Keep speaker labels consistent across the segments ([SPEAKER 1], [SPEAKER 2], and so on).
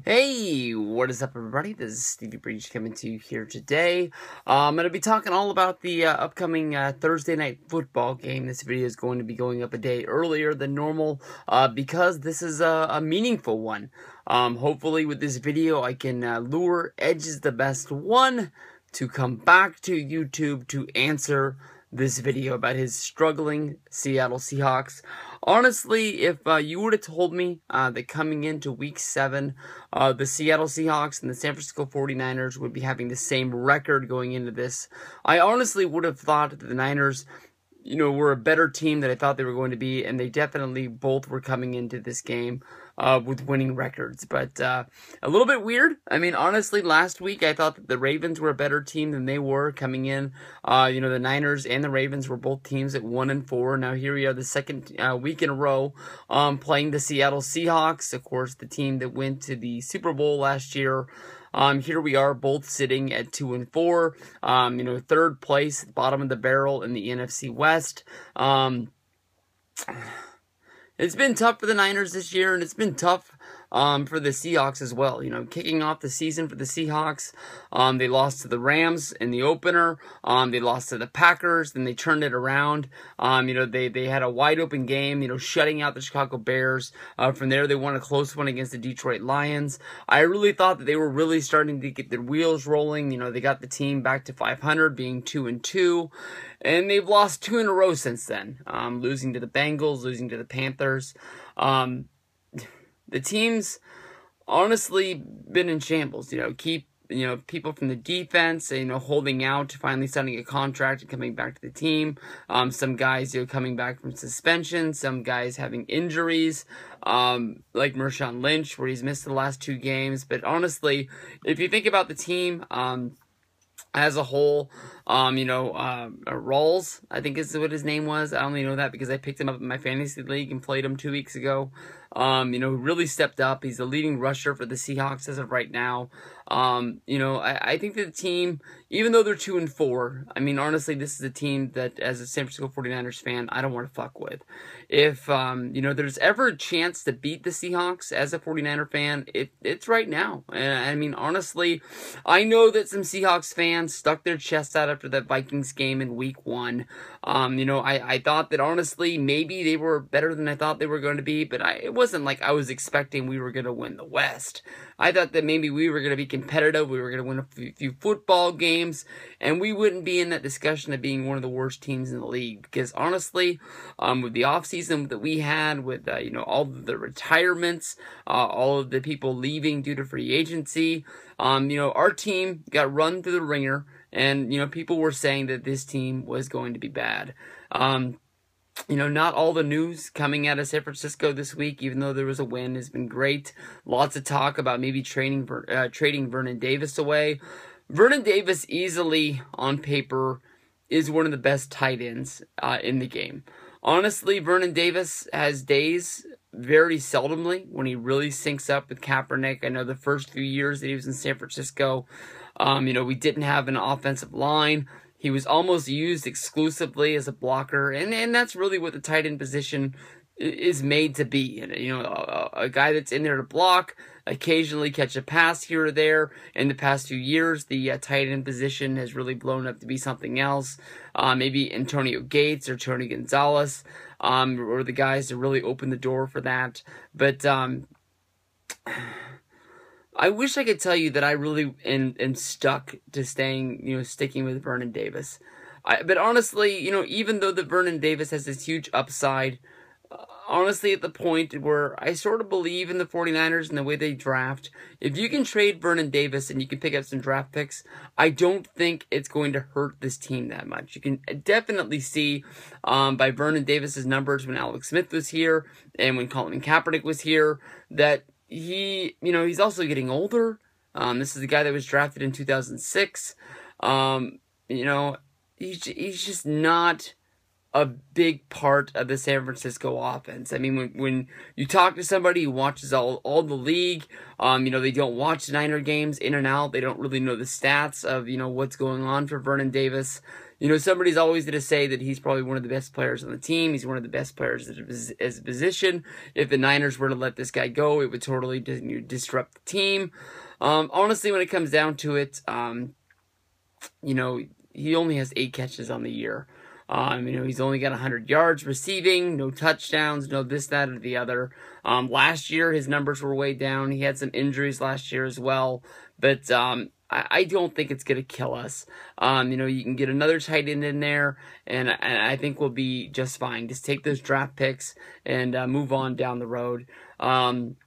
[SPEAKER 1] Hey, what is up, everybody? This is Stevie Breach coming to you here today. I'm going to be talking all about the upcoming Thursday night football game. This video is going to be going up a day earlier than normal because this is a meaningful one. Hopefully with this video I can lure Edge is the best one to come back to YouTube to answer this video about his struggling Seattle Seahawks. Honestly, if you would have told me that coming into Week 7, the Seattle Seahawks and the San Francisco 49ers would be having the same record going into this, I honestly would have thought that the Niners, were a better team than I thought they were going to be, and they definitely both were coming into this game with winning records. But a little bit weird. I mean, honestly, last week I thought that the Ravens were a better team than they were coming in. The Niners and the Ravens were both teams at 1-4. Now here we are the second week in a row playing the Seattle Seahawks, of course, the team that went to the Super Bowl last year. Here we are both sitting at 2-4, third place, bottom of the barrel in the NFC West. It's been tough for the Niners this year, and it's been tough for the Seahawks as well. Kicking off the season for the Seahawks, they lost to the Rams in the opener. They lost to the Packers, then they turned it around. They had a wide open game, shutting out the Chicago Bears. From there, they won a close one against the Detroit Lions. I really thought that they were really starting to get their wheels rolling. They got the team back to 500, being 2-2. And they've lost 2 in a row since then, losing to the Bengals, losing to the Panthers. The team's honestly been in shambles. Keep people from the defense, holding out, finally signing a contract and coming back to the team. Some guys, coming back from suspension. Some guys having injuries, like Marshawn Lynch, where he's missed the last 2 games. But honestly, if you think about the team, as a whole, Rawls, I think is what his name was. I only know that because I picked him up in my fantasy league and played him 2 weeks ago. Really stepped up. He's the leading rusher for the Seahawks as of right now. I think that the team, even though they're 2-4, I mean, honestly, this is a team that, as a San Francisco 49ers fan, I don't want to fuck with. If, there's ever a chance to beat the Seahawks as a 49er fan, it's right now. And I mean, honestly, I know that some Seahawks fans stuck their chests out after that Vikings game in Week 1. I thought that, honestly, maybe they were better than I thought they were going to be, but it wasn't like I was expecting we were going to win the West. I thought that maybe we were going to be competitive, we were going to win a few football games, and we wouldn't be in that discussion of being one of the worst teams in the league. Because honestly, with the offseason that we had, with all of the retirements, all of the people leaving due to free agency, our team got run through the ringer, and people were saying that this team was going to be bad. Not all the news coming out of San Francisco this week, even though there was a win, has been great. Lots of talk about maybe trading Vernon Davis away. Vernon Davis easily, on paper, is one of the best tight ends in the game. Honestly, Vernon Davis has days, very seldomly, when he really syncs up with Kaepernick. I know the first few years that he was in San Francisco, we didn't have an offensive line. He was almost used exclusively as a blocker, and that's really what the tight end position is made to be. A guy that's in there to block, occasionally catch a pass here or there. In the past few years, the tight end position has really blown up to be something else. Maybe Antonio Gates or Tony Gonzalez, or the guys to really open the door for that. But I wish I could tell you that I really am stuck to sticking with Vernon Davis. But honestly, even though the Vernon Davis has this huge upside, honestly, at the point where I sort of believe in the 49ers and the way they draft, if you can trade Vernon Davis and you can pick up some draft picks, I don't think it's going to hurt this team that much. You can definitely see by Vernon Davis's numbers when Alex Smith was here and when Colin Kaepernick was here that he's also getting older. This is the guy that was drafted in 2006. He's just not a big part of the San Francisco offense. I mean, when you talk to somebody who watches all the league, they don't watch Niner games in and out. They don't really know the stats of, what's going on for Vernon Davis. somebody's always going to say that he's probably one of the best players on the team. He's one of the best players at his position. If the Niners were to let this guy go, it would totally disrupt the team. Honestly, when it comes down to it, he only has 8 catches on the year. He's only got 100 yards receiving, no touchdowns, no this, that, or the other. Last year, his numbers were way down. He had some injuries last year as well. But I don't think it's going to kill us. You can get another tight end in there, and I think we'll be just fine. Just take those draft picks and move on down the road. It's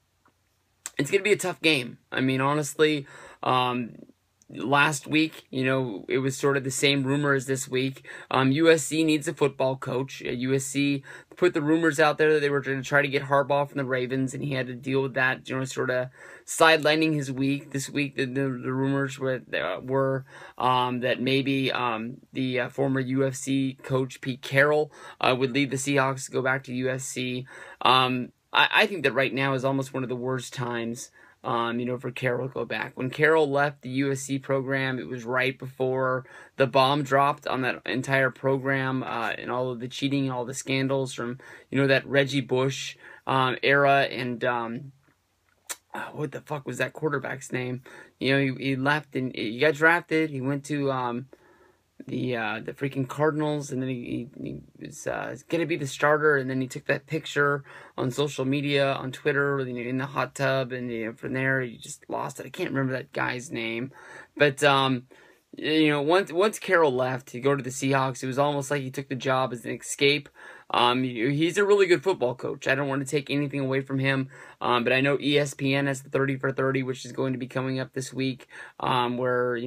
[SPEAKER 1] going to be a tough game. Honestly, last week, it was sort of the same rumor as this week. USC needs a football coach. USC put the rumors out there that they were going to try to get Harbaugh from the Ravens, and he had to deal with that, sort of sidelining his week. This week, the rumors were that maybe the former UFC coach Pete Carroll would lead the Seahawks to go back to USC. I think that right now is almost one of the worst times for Carroll to go back. When Carroll left the USC program, it was right before the bomb dropped on that entire program, and all of the cheating, all the scandals from, that Reggie Bush era, and what the fuck was that quarterback's name? He left and he got drafted. He went to the freaking Cardinals, and then he was going to be the starter, and then he took that picture on social media, on Twitter, in the hot tub, and from there he just lost it. I can't remember that guy's name, but once Carroll left to go to the Seahawks, it was almost like he took the job as an escape. He's a really good football coach. I don't want to take anything away from him, but I know ESPN has the 30 for 30, which is going to be coming up this week, where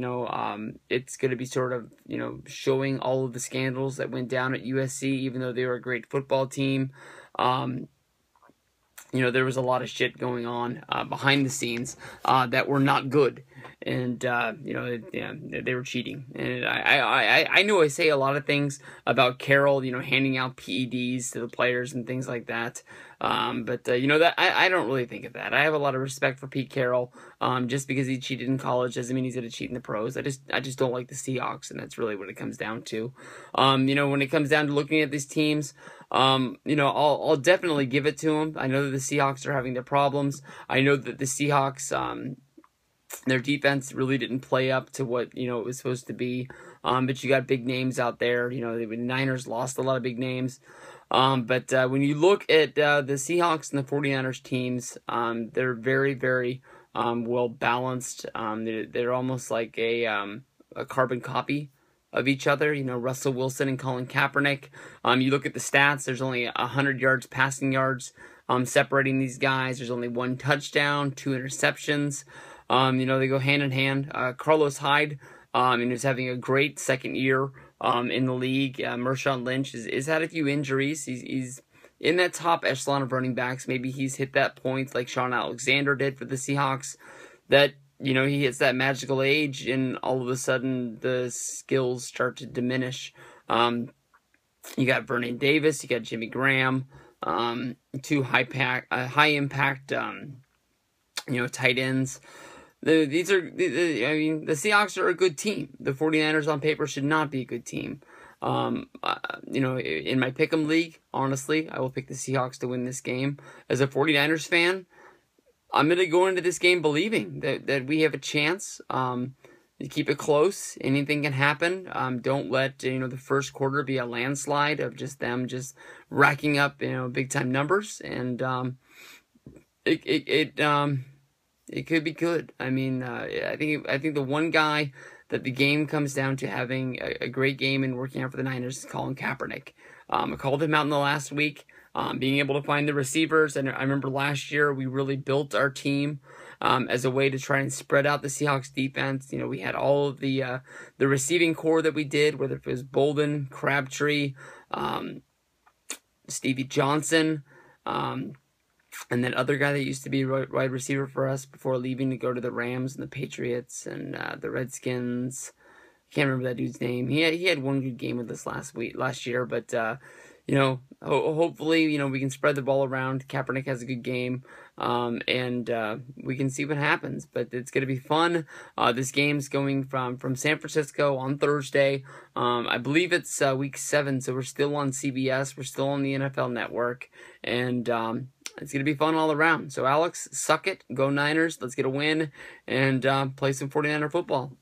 [SPEAKER 1] it's going to be sort of showing all of the scandals that went down at USC, even though they were a great football team. There was a lot of shit going on behind the scenes that were not good, and they were cheating. And I know I say a lot of things about Carroll, handing out PEDs to the players and things like that. But that I don't really think of that. I have a lot of respect for Pete Carroll. Just because he cheated in college doesn't mean he's going to cheat in the pros. I just don't like the Seahawks, and that's really what it comes down to. When it comes down to looking at these teams, I'll definitely give it to them. I know that the Seahawks are having their problems. I know that the Seahawks, their defense really didn't play up to what, it was supposed to be. But you got big names out there. The Niners lost a lot of big names. But when you look at the Seahawks and the 49ers teams, they're very, very well balanced. They're almost like a carbon copy of each other. Russell Wilson and Colin Kaepernick. You look at the stats, there's only 100 yards passing yards separating these guys. There's only 1 touchdown, 2 interceptions. They go hand in hand. Carlos Hyde is having a great second year in the league. Marshawn Lynch has had a few injuries. He's in that top echelon of running backs. Maybe he's hit that point like Sean Alexander did for the Seahawks, that he hits that magical age, and all of a sudden the skills start to diminish. You got Vernon Davis, you got Jimmy Graham, 2 high impact tight ends. The Seahawks are a good team. The 49ers on paper should not be a good team. In my pick'em league, honestly, I will pick the Seahawks to win this game. As a 49ers fan, I'm going to go into this game believing that we have a chance. You keep it close. Anything can happen. Don't let the first quarter be a landslide of just them just racking up big time numbers, and it could be good. I think the one guy that the game comes down to having a great game and working out for the Niners is Colin Kaepernick. I called him out in the last week. Being able to find the receivers, and I remember last year we really built our team as a way to try and spread out the Seahawks defense. We had all of the receiving core that we did, whether it was Bolden, Crabtree, Stevie Johnson, and that other guy that used to be wide receiver for us before leaving to go to the Rams and the Patriots and the Redskins. Can't remember that dude's name. He had one good game with us last year, but hopefully we can spread the ball around. Kaepernick has a good game. and we can see what happens. But it's going to be fun. This game's going from San Francisco on Thursday. I believe it's week 7, so we're still on CBS. We're still on the NFL Network, and it's going to be fun all around. So, Alex, suck it. Go Niners. Let's get a win and play some 49er football.